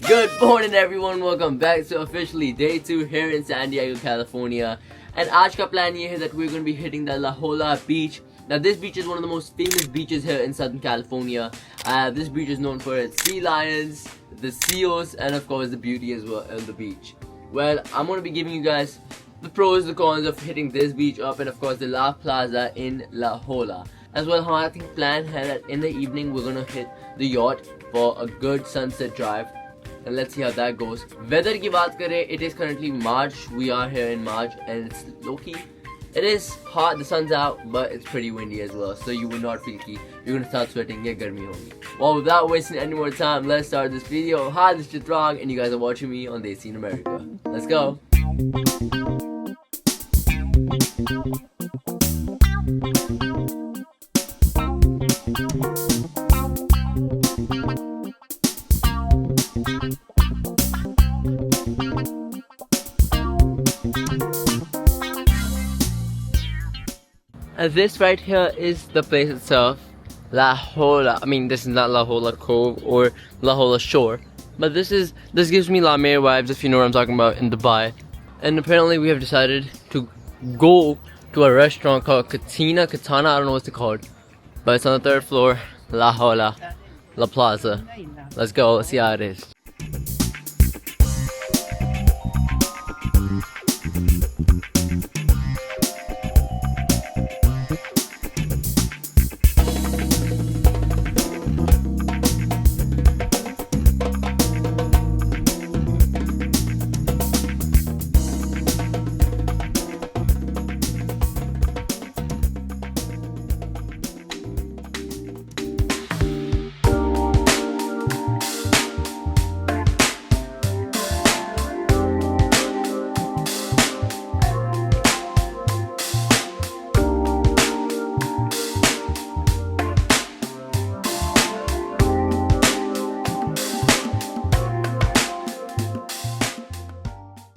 Good morning everyone, welcome back to officially day 2 here in San Diego, California. And आज का plan ये है that we're going to be hitting the Jolla Beach. Now this beach is one of the most famous beaches here in Southern California. This beach is known for its sea lions, the seals, and of course the beauty as well on the beach. Well, I'm going to be giving you guys the pros, the cons of hitting this beach up, and of course the La Plaza in La Jolla. As well, हमारा plan है that in the evening we're going to hit the yacht for a good sunset drive. And let's see how that goes. Weather की बात करें, it is currently March. We are here in March and it's low-key. It is hot, the sun's out, but it's pretty windy as well. So you will not feel key. You're gonna start sweating, get गर्मी होगी. Well, without wasting any more time, let's start this video. Hi, this is Chitrang and you guys are watching me on Desi in America. Let's go. And this right here is the place itself, La Jolla. I mean, this is not La Jolla Cove or La Jolla Shore, but this gives me La Mer vibes, if you know what I'm talking about, in Dubai. And apparently we have decided to go to a restaurant called Catania, I don't know what's it called, but it's on the 3rd floor, La Jolla, La Plaza. Let's go, let's see how it is.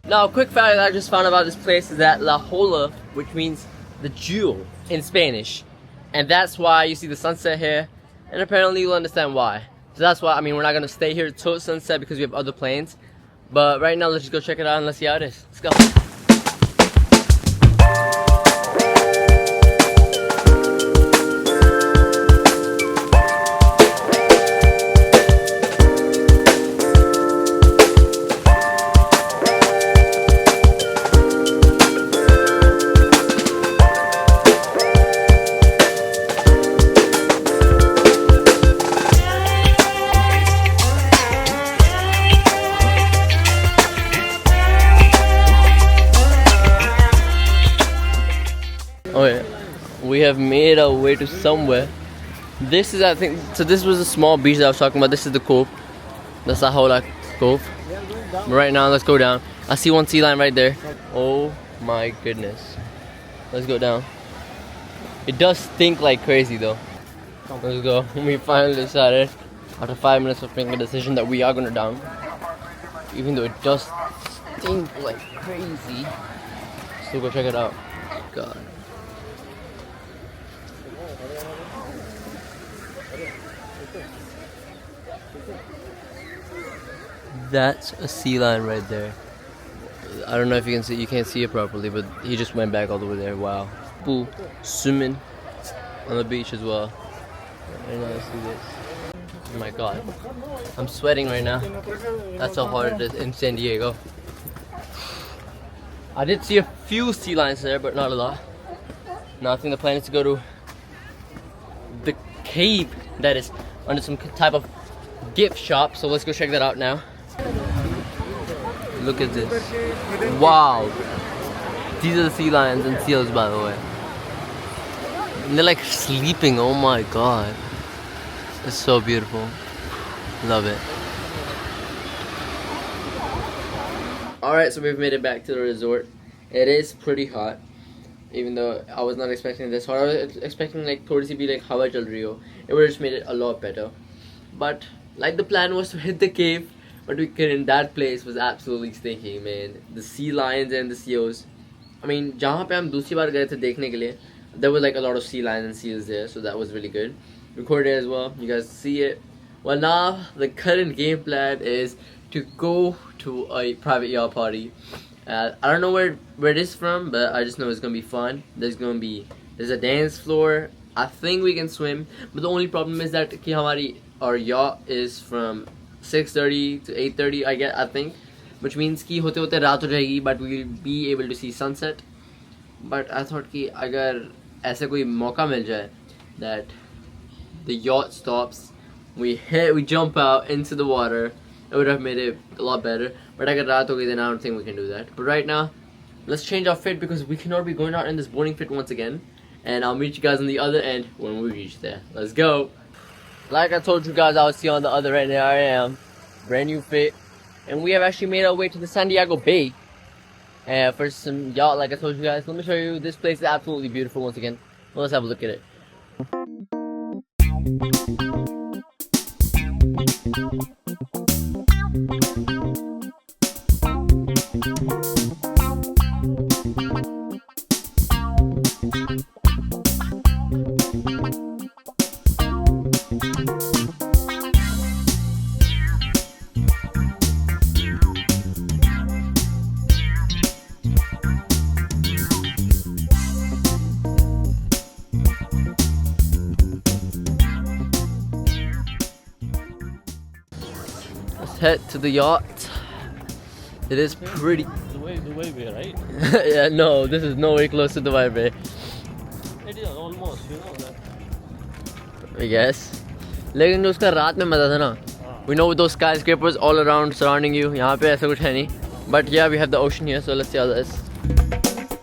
Now, a quick fact that I just found about this place is that La Jolla, which means the jewel in Spanish. And that's why you see the sunset here, and apparently you'll understand why. So that's why, I mean, we're not going to stay here till sunset because we have other plans. But right now, let's just go check it out and let's see how it is. Let's go. Okay, we have made our way to somewhere. This is, I think, so this was a small beach that I was talking about. This is the cove. That's the Jolla Cove. But right now, let's go down. I see one sea lion right there. Oh my goodness. Let's go down. It does stink like crazy though. Let's go. We finally decided, after 5 minutes of making a decision, that we are gonna down. Even though it does stink like crazy. Still go check it out. God. That's a sea lion right there. I don't know if you can see, you can't see it properly, but he just went back all the way there. Wow. Boo. Swimming on the beach as well. Very nice. See this. Oh my god. I'm sweating right now. That's how hot it is in San Diego. I did see a few sea lions there, but not a lot. Now I think the plan is to go to the cave that is under some type of gift shop. So let's go check that out now. Look at this. Wow. These are the sea lions and seals, by the way. And they're like sleeping. Oh my god. It's so beautiful. Love it. Alright, so we've made it back to the resort. It is pretty hot. Even though I was not expecting this hot. I was expecting like थोड़ी सी भी like हवा चल रही हो. It would have just made it a lot better. But like the plan was to hit the cave, but we couldn't. That place was absolutely stinking, man. The sea lions and the seals. I mean, जहाँ पे हम दूसरी बार गए थे देखने के लिए, there was like a lot of sea lions and seals there, so that was really good. Recorded as well, you guys see it. Well, now the current game plan is to go to a private yacht party. I don't know where it is from, but I just know it's gonna be fun. There's a dance floor. I think we can swim, but the only problem is that our yacht is from 6:30 to 8:30. I think, which means कि होते होते रात हो जाएगी, but we'll be able to see sunset. But I thought कि अगर ऐसा कोई मौका मिल जाए that the yacht stops, we jump out into the water, it would have made it a lot better. But agar raat ho gayi, then I don't think we can do that. But right now, let's change our fit because we cannot be going out in this boring fit once again. And I'll meet you guys on the other end when we reach there. Let's go. Like I told you guys, I was here on the other end. There I am, brand new fit, and we have actually made our way to the San Diego Bay for some yacht. Like I told you guys, let me show you. This place is absolutely beautiful once again. Well, let's have a look at it. Let's head to the yacht. It is pretty. Dubai Bay, right? Yeah, no, this is nowhere close to Dubai Bay. It is almost, you know that. I guess. लेकिन उसका रात में मजा था ना. We know those skyscrapers all around surrounding you. यहाँ पे ऐसा कुछ है नहीं. But yeah, we have the ocean here, so let's see how that is.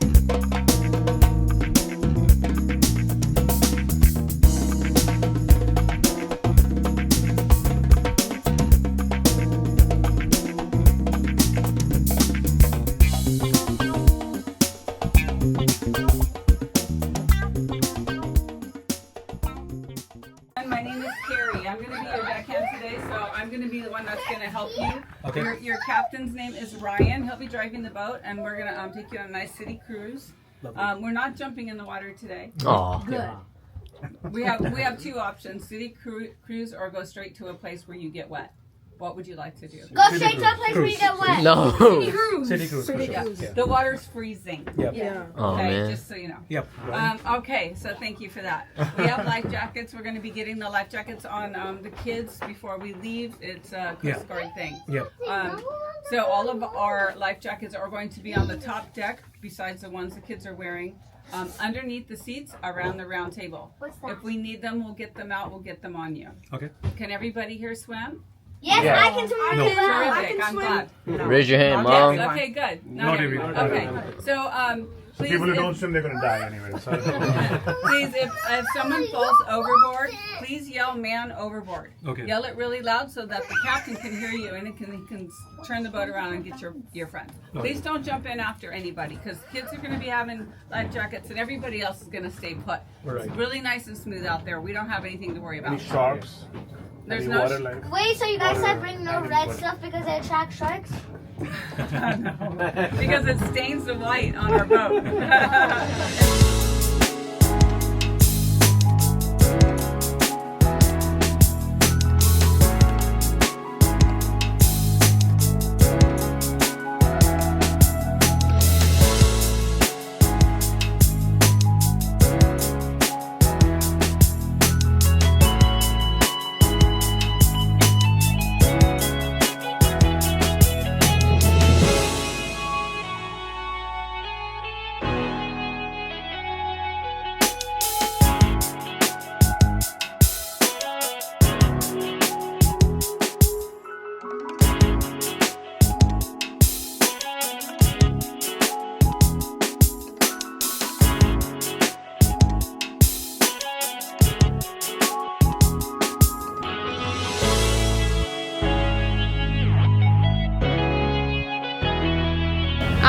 My name is Carrie. I'm going to be your deckhand today, so I'm going to be the one that's going to help you. Okay. Your captain's name is Ryan. He'll be driving the boat, and we're going to take you on a nice city cruise. We're not jumping in the water today. Oh. Good. We have two options: city cruise or go straight to a place where you get wet. What would you like to do? Go straight to a place where you get wet. No. City cruise. Yeah. The water's freezing. Yep. Yeah. Oh Okay, man. just so you know. Yep. Okay, so thank you for that. We have life jackets. We're going to be getting the life jackets on the kids before we leave. It's a Coast Guard thing. Yep. So all of our life jackets are going to be on the top deck, besides the ones the kids are wearing. Underneath the seats, around the round table. What's that? If we need them, we'll get them out. We'll get them on you. Okay. Can everybody here swim? Yes, Yeah. I can swim No. as well. Terrific. I'm glad. Raise your hand, mom. Yes, okay, good. Not everyone. Okay. So, please, People who if- don't swim, they're gonna die anyway. So. please, if someone falls overboard, please yell "man overboard." Okay. Yell it really loud so that the captain can hear you and he can turn the boat around and get your friend. Please don't jump in after anybody because kids are going to be having life jackets and everybody else is going to stay put. Right. It's really nice and smooth out there. We don't have anything to worry Any about. sharks? There's Any no water life? Wait, so you guys Water said bring no red animal. stuff because they attract sharks? because it stains the white on our boat.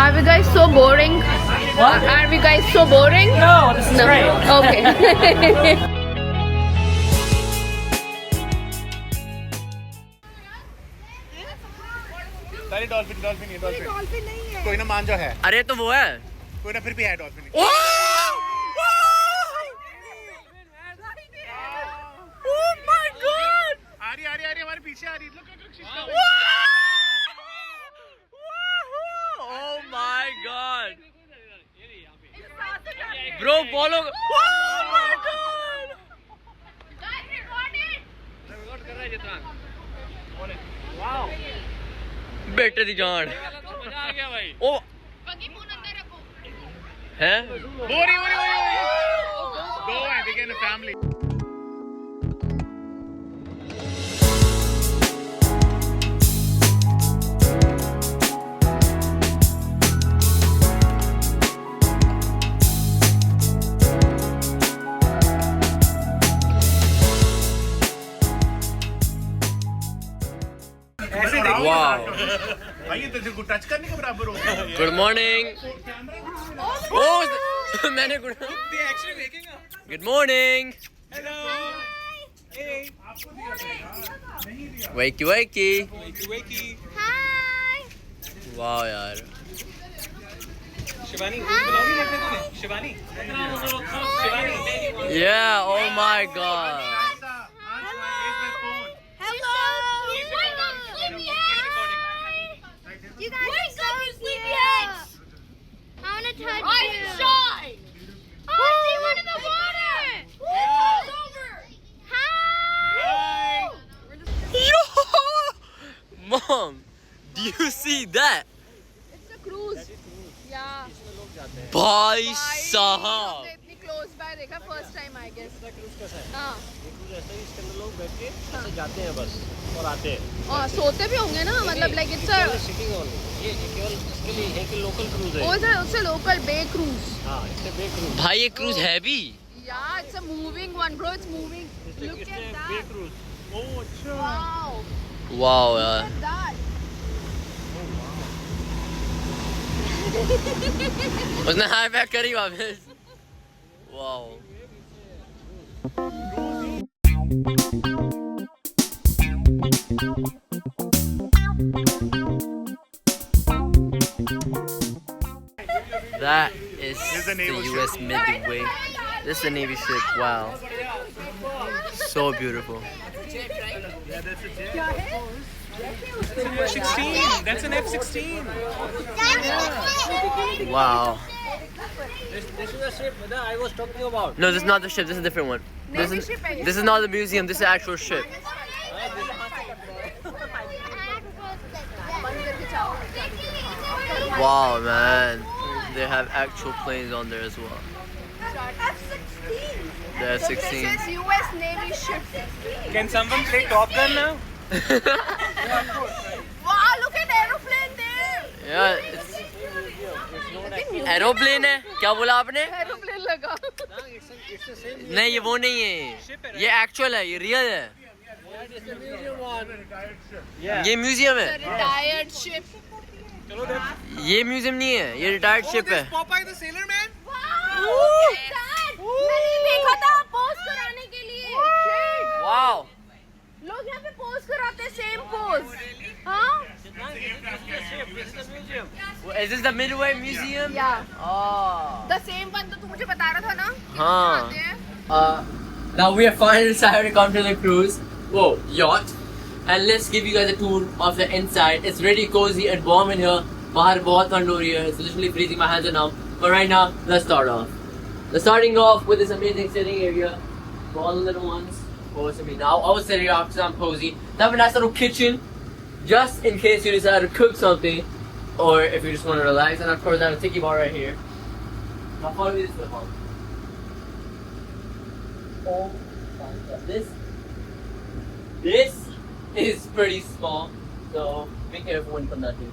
Are we guys so boring? What? Are we guys so boring? No, this is great. Okay. सारी dolphin नहीं है। कोई ना मान जो है। अरे तो वो है. कोई ना फिर भी है डॉल्फिन। Oh my god! आ रही हमारे पीछे आ रही। Look, she's coming. Bro, follow. Oh my god! Wow. Better the John. मजा आ गया भाई. Oh. Huh? Bori. Go and they get a family. Wow. भाई ये तो तेरे को टच करने के बराबर हो गया. Good morning. Oh, मैंने good. Good morning. Hello. Hey. Wakey. Hi. Wow यार. Shivani. Shivani. Yeah. Oh my god. Hello. You guys are so sleepyheads. I want to touch you. I'm shy. Oh, I see one in the water. It's over. Hi. Yo! Mom, do you see that? It's a cruise. Yeah. Bhai Bye. sahab. हमने इतनी close by देखा first time I guess. Cruise कैसा है? हाँ. ये cruise ऐसा ही इसके अंदर लोग बैठ के ऐसे जाते हैं बस और आते हैं. और सोते भी होंगे ना मतलब like it's a sitting on. ये केवल इसके लिए है कि लोकल क्रूज है. oh it's a local bay cruise. हाँ, इससे बे क्रूज. भाई ये क्रूज है भी. Yeah, it's a moving one, bro. It's moving. Look at बे that. क्रूज. ओह अच्छा. Wow. Wow यार. Look at that. उसने हाई बैक करी वापस. Wow. That is the the naval US Midway. This is a Navy ship. Wow. So beautiful. F-16. That's an F-16. Wow. This is the ship that I was talking about. No, this is not the ship. This is a different one. This is not the museum. This is the actual ship. Wow, man. They have actual planes on there as well. The So F-16. this is US Navy ship. Can someone play Top Gun now? Wow, look at aeroplane there. Yeah, it's aeroplane है. क्या बोला आपने? Aeroplane लगा. It's the same. नहीं, ये वो नहीं है. ये एक्चुअल है. ये रियल है. It's the museum one. ये म्यूजियम The है. retired ship. ये म्यूजियम नहीं है. ये रिटायर्ड शिप है. Popeye the Sailor Man? मैंने देखा था पोज कराने के लिए. Wow. लोग यहाँ पे पोज कराते हैं सेम पोज. हाँ? This is the museum. Is this the Midway Museum? Yeah. Oh. The same one तो तू मुझे बता रहा था ना? हाँ. आते हैं. Now we have finally decided to come to the cruise. Whoa, yacht. And let's give you guys a tour of the inside. It's really cozy and warm in here. बाहर बहुत ठंड हो रही है. It's literally freezing. My hands are numb. But right now, let's start off. Let's starting off with this amazing sitting area for all the little ones. Close to me. Now I was sitting here because I'm cozy. They have a nice little kitchen, just in case you decide to cook something, or if you just want to relax. And of course, I have a tiki bar right here. Now follow me this way, Mom. Oh my God. This is pretty small, so be careful when you come down here.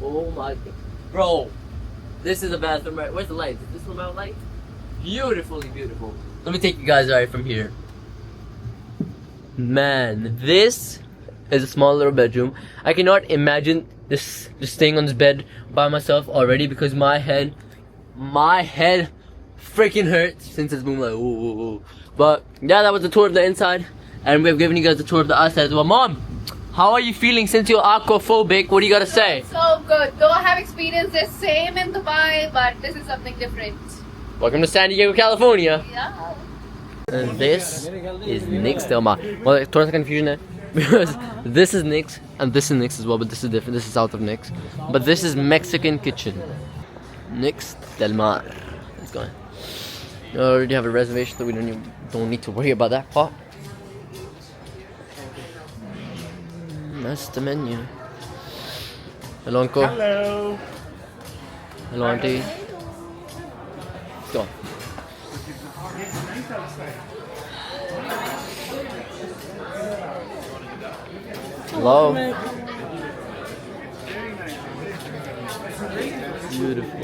Oh my God. Bro, this is the bathroom right. Where's the lights? Is this one about light? Beautifully beautiful. Let me take you guys right from here. Man, this is a small little bedroom. I cannot imagine just staying on this bed by myself already because my head freaking hurts since it's been like ooh. But yeah, that was the tour of the inside, and we've given you guys the tour of the outside as well. Mom, how are you feeling since you're aquaphobic? What do you gotta say? So good. Though I have experienced the same in Dubai, but this is something different. Welcome to San Diego, California. Yeah. And this is Nick's Delmar. Well, it's a confusion there because this is Nick's and this is Nick's as well, but this is different. This is south of Nick's, but this is Mexican kitchen. Nick's Delmar. Let's go. We already have a reservation, so we don't need to worry about that part. That's the menu. Hello, uncle. Hello. Hello, auntie. Go. Hello. Beautiful.